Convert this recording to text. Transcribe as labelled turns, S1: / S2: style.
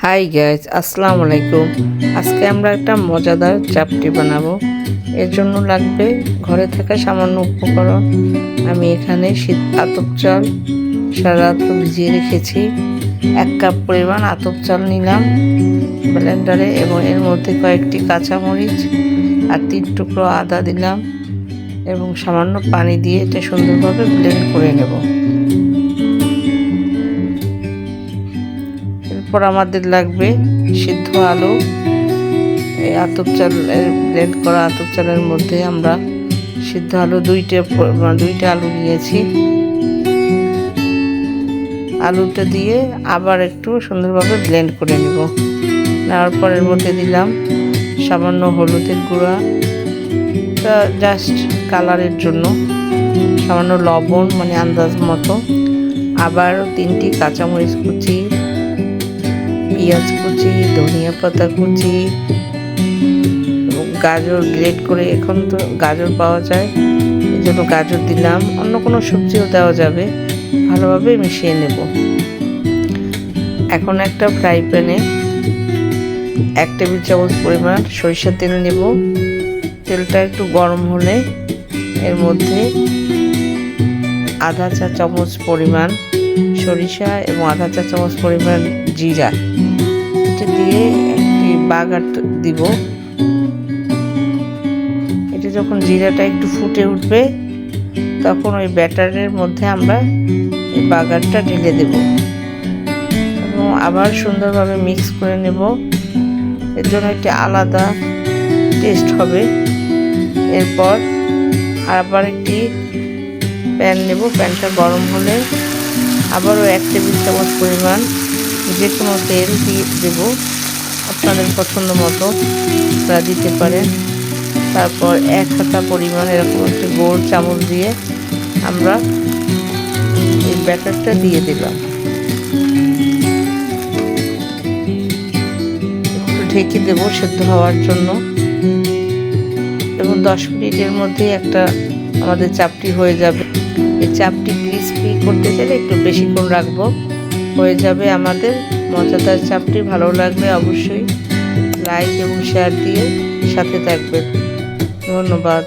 S1: Hi guys, আসসালামু আলাইকুম। আজকে আমরা একটা মজাদার চাপটি বানাবো। এর জন্য লাগবে ঘরে থাকা সামান্য উপকরণ। আমি এখানে আতপ চাল সারা রাত ভিজিয়ে রেখেছি। 1 কাপ পরিমাণ আতপ চাল নিলাম ব্লেন্ডারে, এবং এর মধ্যে কয়েকটি কাঁচামরিচ আর 3 টুকরো আদা দিলাম এবং সামান্য পানি দিয়ে এটা সুন্দরভাবে ব্লেন্ড করে নেব। এরপর আমাদের লাগবে সিদ্ধ আলু। এই আতপ চালের ব্লেন্ড করা আতপ চালের মধ্যে আমরা সিদ্ধ আলু দুইটা আলু নিয়েছি। আলুটা দিয়ে আবার একটু সুন্দরভাবে ব্লেন্ড করে নেব। নেওয়ার পর এর মধ্যে দিলাম সামান্য হলুদের গুঁড়া, জাস্ট কালারের জন্য, সামান্য লবণ মানে আন্দাজ মতো, আবারও 3টি কাঁচামরিচ কুচি, পেঁয়াজ কুচি, ধনিয়া পাতা কুচি, গাজর গ্রেট করে, এখন তো গাজর পাওয়া যায় এই জন্য গাজর দিলাম, অন্য কোনো সবজিও দেওয়া যাবে। ভালোভাবে মিশিয়ে নেব। এখন একটা ফ্রাই প্যানে 1 টেবিল চামচ পরিমাণ সরিষার তেল নেব। তেলটা একটু গরম হলে এর মধ্যে আধা চা চামচ পরিমাণ সরিষা এবং আধা চা চামচ পরিমাণ জিরা এটা দিয়ে একটি বাগার দিব। এটা যখন জিরাটা একটু ফুটে উঠবে তখন ওই ব্যাটারের মধ্যে আমরা এই বাগারটা ঢেলে দেব এবং আবার সুন্দরভাবে মিক্স করে নেব। এর জন্য একটি আলাদা টেস্ট হবে। এরপর আবার একটি প্যান নেব। প্যানটা গরম হলে আবারও 1 টেবিল চামচ পরিমাণ যে কোনো তেল দিয়ে দেব, আপনাদের পছন্দ মতো আপনারা দিতে পারেন। তারপর 1 হাতা পরিমাণ এরকম একটি গোল চামচ দিয়ে আমরা এই ব্যাটারটা দিয়ে দিলাম। একটু ঢেকে দেব সেদ্ধ হওয়ার জন্য, এবং 10 মিনিটের মধ্যেই আমাদের চাপটি হয়ে যাবে। এই চাপটি ক্রিস্পি করতে চাইলে একটু বেশিক্ষণ রাখবো। হয়ে যাবে আমাদের মজাদার চাপটি। ভালো লাগলে অবশ্যই লাইক এবং শেয়ার দিয়ে সাথে থাকবেন। ধন্যবাদ।